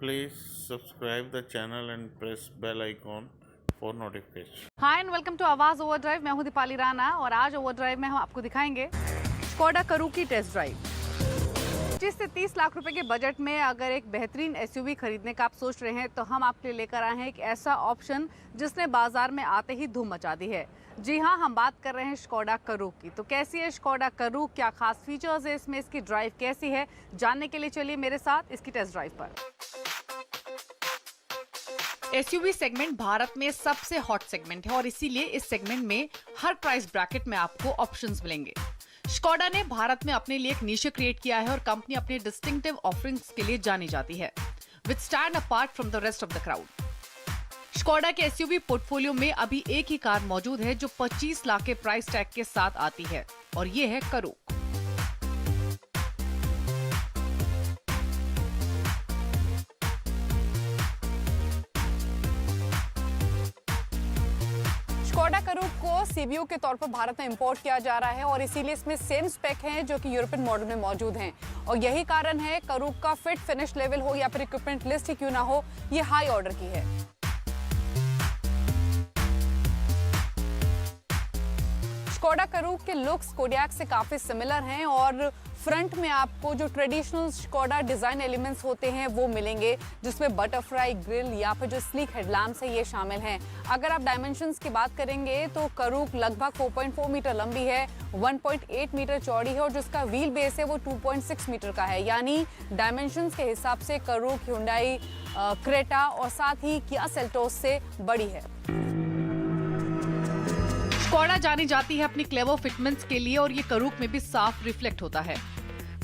Please subscribe the channel and press bell icon for notification. Hi and welcome to Awaaz overdrive. मैं हूं दीपाली राणा और आज overdrive में हम आपको दिखाएंगे स्कोडा करूक की टेस्ट ड्राइव। 25 से 30 लाख रुपए के बजट में अगर एक बेहतरीन एसयूवी खरीदने का आप सोच रहे हैं तो हम आपके लिए लेकर आए हैं एक ऐसा ऑप्शन जिसने बाजार में आते ही धूम मचा दी है। जी हाँ, हम बात कर रहे हैं स्कोडा करूक की। तो कैसी है स्कोडा करूक, क्या खास फीचर्स है इसमें, इसकी ड्राइव कैसी है, जानने के लिए चलिए मेरे साथ इसकी टेस्ट ड्राइव पर। एसयूवी सेगमेंट भारत में सबसे हॉट सेगमेंट है और इसीलिए इस सेगमेंट में हर प्राइस ब्रैकेट में आपको ऑप्शंस मिलेंगे। स्कोडा ने भारत में अपने लिए एक नीश क्रिएट किया है और कंपनी अपने डिस्टिंक्टिव ऑफरिंग्स के लिए जानी जाती है, विच stand apart from the rest of the crowd. Skoda के एसयूवी पोर्टफोलियो में अभी एक ही कार मौजूद है जो 25 लाख के प्राइस टैग के साथ आती है और ये है करूक। स्कोडा करूक को सीबीयू के तौर पर भारत में इंपोर्ट किया जा रहा है और इसीलिए इसमें सेम स्पेक हैं जो कि यूरोपियन मॉडल में मौजूद हैं और यही कारण है करूक का फिट फिनिश लेवल हो या फिर इक्विपमेंट लिस्ट ही क्यों ना हो, ये हाई ऑर्डर की है। स्कोडा करूक के लुक्स कोडियाक से काफी सिमिलर हैं और फ्रंट में आपको जो ट्रेडिशनल स्कोडा डिजाइन एलिमेंट्स होते हैं वो मिलेंगे, जिसमें बटरफ्लाई ग्रिल या फिर जो स्लीक हेडलैम्प्स है ये शामिल हैं। अगर आप डायमेंशंस की बात करेंगे तो करूक लगभग 4.4 मीटर लंबी है, 1.8 मीटर चौड़ी है और जिसका व्हील बेस है वो 2.6 मीटर का है। यानी डायमेंशंस के हिसाब से करूक ह्यूंडई क्रेटा और साथ ही किया सेल्टोस से बड़ी है। स्कोडा जानी जाती है अपनी क्लेवर फिटमेंट्स के लिए और ये करूक में भी साफ रिफ्लेक्ट होता है।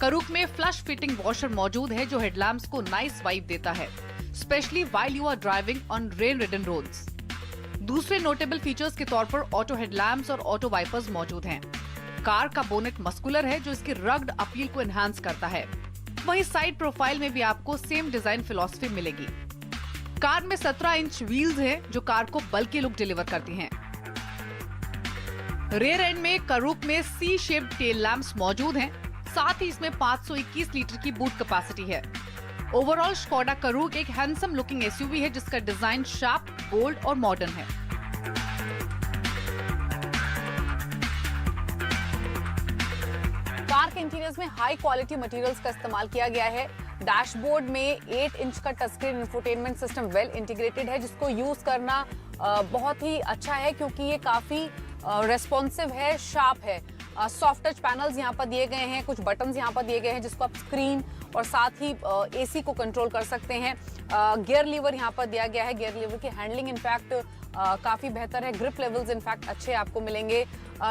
करूक में फ्लश फिटिंग वॉशर मौजूद है जो हेडलैम्प्स को नाइस वाइब देता है, specially while you are driving on rain ridden roads. दूसरे नोटेबल फीचर्स के तौर पर ऑटो हेडलैम्प्स और ऑटो वाइपर्स मौजूद हैं। कार का बोनेट मस्कुलर है जो इसकी रग्ड अपील को एनहांस करता है। वहीं साइड प्रोफाइल में भी आपको सेम डिजाइन फिलॉसफी मिलेगी। कार में 17 इंच व्हील्स हैं जो कार को बल्कि लुक डिलीवर करती हैं। रेयर एंड में करूक में सी शेप्ड टेल लैंप्स मौजूद हैं, साथ ही इसमें 521 लीटर की बूट कैपेसिटी है। ओवरऑल स्कोडा करूक एक हैंडसम लुकिंग एसयूवी है जिसका डिजाइन शार्प, बोल्ड और मॉडर्न है। कार के इंटीरियर्स में हाई क्वालिटी मटेरियल्स का इस्तेमाल किया गया है। डैशबोर्ड में 8 इंच का touch screen infotainment system well integrated है जिसको यूज करना बहुत ही अच्छा है क्योंकि ये काफी रेस्पॉन्सिव है, शार्प है। सॉफ्ट टच पैनल्स यहाँ पर दिए गए हैं, कुछ बटन्स यहाँ पर दिए गए हैं जिसको आप स्क्रीन और साथ ही एसी को कंट्रोल कर सकते हैं। गियर लीवर यहाँ पर दिया गया है। गियर लीवर की हैंडलिंग इनफैक्ट काफी बेहतर है। ग्रिप लेवल्स इनफैक्ट अच्छे आपको मिलेंगे।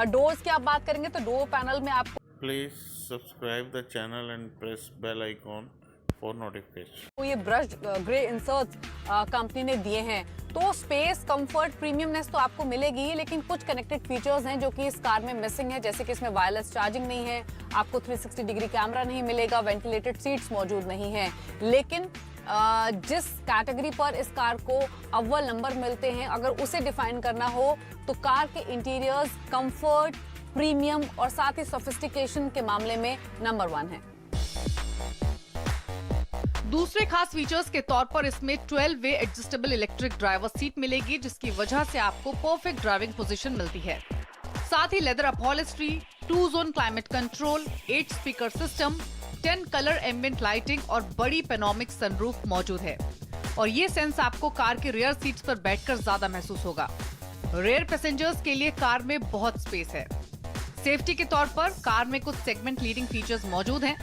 डोर्स की आप बात करेंगे तो डोर पैनल में आपको Please subscribe the channel and press bell icon for notification. तो ये ब्रश ग्रे इंसर्ट्स कंपनी ने दिए हैं तो स्पेस, कंफर्ट, प्रीमियमनेस तो आपको मिलेगी ही, लेकिन कुछ कनेक्टेड फीचर्स हैं जो कि इस कार में मिसिंग है, जैसे कि इसमें वायरलेस चार्जिंग नहीं है, आपको 360 डिग्री कैमरा नहीं मिलेगा, वेंटिलेटेड सीट्स मौजूद नहीं है। लेकिन जिस कैटेगरी पर इस कार को अव्वल नंबर मिलते हैं, अगर उसे डिफाइन करना हो तो कार के इंटीरियर्स कंफर्ट, प्रीमियम और साथ ही सोफिस्टिकेशन के मामले में नंबर 1 है। दूसरे खास फीचर्स के तौर पर इसमें 12 वे एडजस्टेबल इलेक्ट्रिक ड्राइवर सीट मिलेगी जिसकी वजह से आपको परफेक्ट ड्राइविंग पोजीशन मिलती है। साथ ही leather upholstery, 2 zone climate control, 8 speaker system, 10 colour ambient lighting और बड़ी पेनोमिक सनरूफ मौजूद है और ये सेंस आपको कार के रियर सीट्स पर बैठकर ज्यादा महसूस होगा। रेयर पैसेंजर्स के लिए कार में बहुत स्पेस है। सेफ्टी के तौर पर कार में कुछ सेगमेंट लीडिंग फीचर्स मौजूद हैं।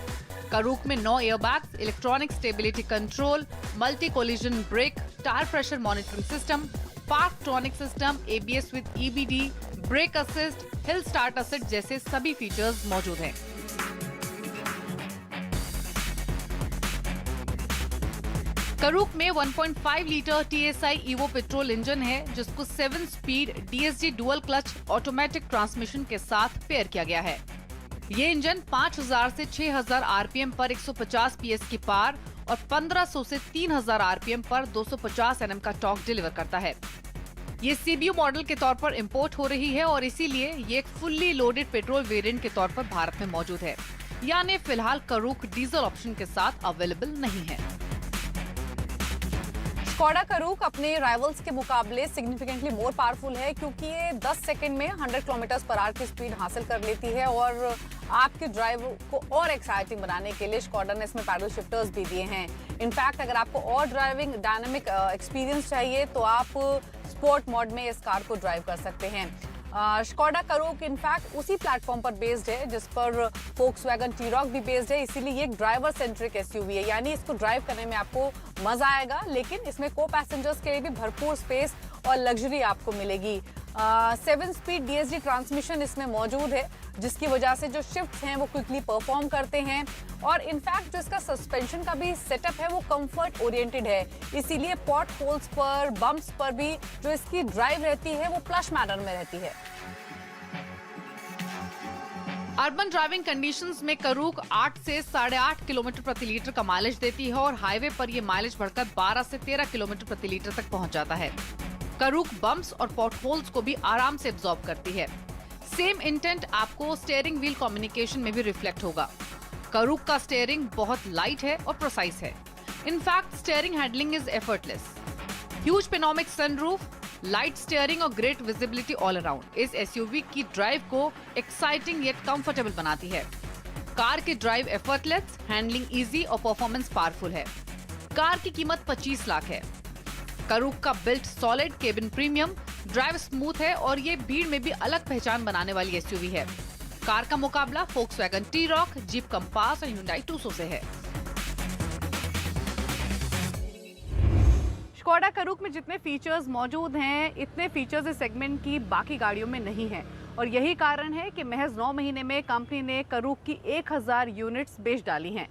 करूक में 9 airbags, electronic stability control, multi collision brake, tyre pressure monitoring system, Parktronic system, ABS with EBD, brake assist, hill start assist जैसे सभी फीचर्स मौजूद हैं। करूक में 1.5 litre TSI EVO petrol engine है जिसको 7 speed DSG dual clutch automatic transmission के साथ पेयर किया गया है। ये इंजन 5000 से 6000 आरपीएम पर 150 PS की पावर और 1500 से 3000 आरपीएम पर 250 Nm का टॉर्क डिलीवर करता है। ये सीबीयू मॉडल के तौर पर इंपोर्ट हो रही है और इसीलिए ये एक फुल्ली लोडेड पेट्रोल वेरिएंट के तौर पर भारत में मौजूद है, यानी फिलहाल करूक डीजल ऑप्शन के साथ अवेलेबल नहीं है। स्कोडा करूक अपने राइवल्स के मुकाबले सिग्निफिकेंटली मोर पावरफुल है क्योंकि ये 10 सेकंड में 100 किलोमीटर पर आवर की स्पीड हासिल कर लेती है और आपके ड्राइव को और एक्साइटिंग बनाने के लिए स्कोडा ने इसमें पैडल शिफ्टर्स भी दिए हैं। इनफैक्ट अगर आपको और ड्राइविंग डायनामिक एक्सपीरियंस चाहिए तो आप स्पोर्ट मोड में इस कार को ड्राइव कर सकते हैं। स्कोडा करूक इनफैक्ट उसी प्लेटफॉर्म पर बेस्ड है जिस पर फोक्सवैगन टी-रॉक भी बेस्ड है, इसीलिए ये एक ड्राइवर सेंट्रिक एसयूवी है, यानी इसको ड्राइव करने में आपको मजा आएगा, लेकिन इसमें को पैसेंजर्स के लिए भी भरपूर स्पेस और लग्जरी आपको मिलेगी। 7 स्पीड DSG ट्रांसमिशन इसमें मौजूद है जिसकी वजह से जो शिफ्ट्स हैं वो क्विकली परफॉर्म करते हैं और इनफैक्ट जो इसका सस्पेंशन का भी सेटअप है वो कंफर्ट ओरिएंटेड है, इसीलिए पॉट होल्स पर, बम्प्स पर भी जो इसकी ड्राइव रहती है वो प्लश मैनर में रहती है। अर्बन ड्राइविंग कंडीशंस में करूक 8 से 8.5 किलोमीटर प्रति लीटर का माइलेज देती है और हाईवे पर ये माइलेज बढ़कर 12 से 13 किलोमीटर प्रति लीटर तक पहुंच जाता है। करूक बम्प्स और पॉट होल्स को भी आराम से एब्जॉर्ब करती है। सेम इंटेंट आपको स्टीयरिंग व्हील कम्युनिकेशन में भी रिफ्लेक्ट होगा। करूक का स्टीयरिंग बहुत लाइट है और प्रिसाइज है। In fact steering handling is effortless. Huge panoramic sunroof, light steering और ग्रेट विजिबिलिटी ऑल अराउंड इस एसयूवी की ड्राइव को एक्साइटिंग येट कंफर्टेबल बनाती है। कार की ड्राइव एफर्टलेस, हैंडलिंग इजी और परफॉर्मेंस पावरफुल है। कार की कीमत 25 लाख है। करूक का built solid, cabin premium, drive smooth है और ये भीड़ में भी अलग पहचान बनाने वाली एसयूवी है। कार का मुकाबला फोक्सवैगन टी-रॉक, जीप कंपास और Hyundai Tucson से है। स्कोडा करूक में जितने फीचर्स मौजूद हैं इतने फीचर्स इस सेगमेंट की बाकी गाड़ियों में नहीं है और यही कारण है कि महज 9 महीने में कंपनी ने करूक की 1000 यूनिट्स बेच डाली हैं।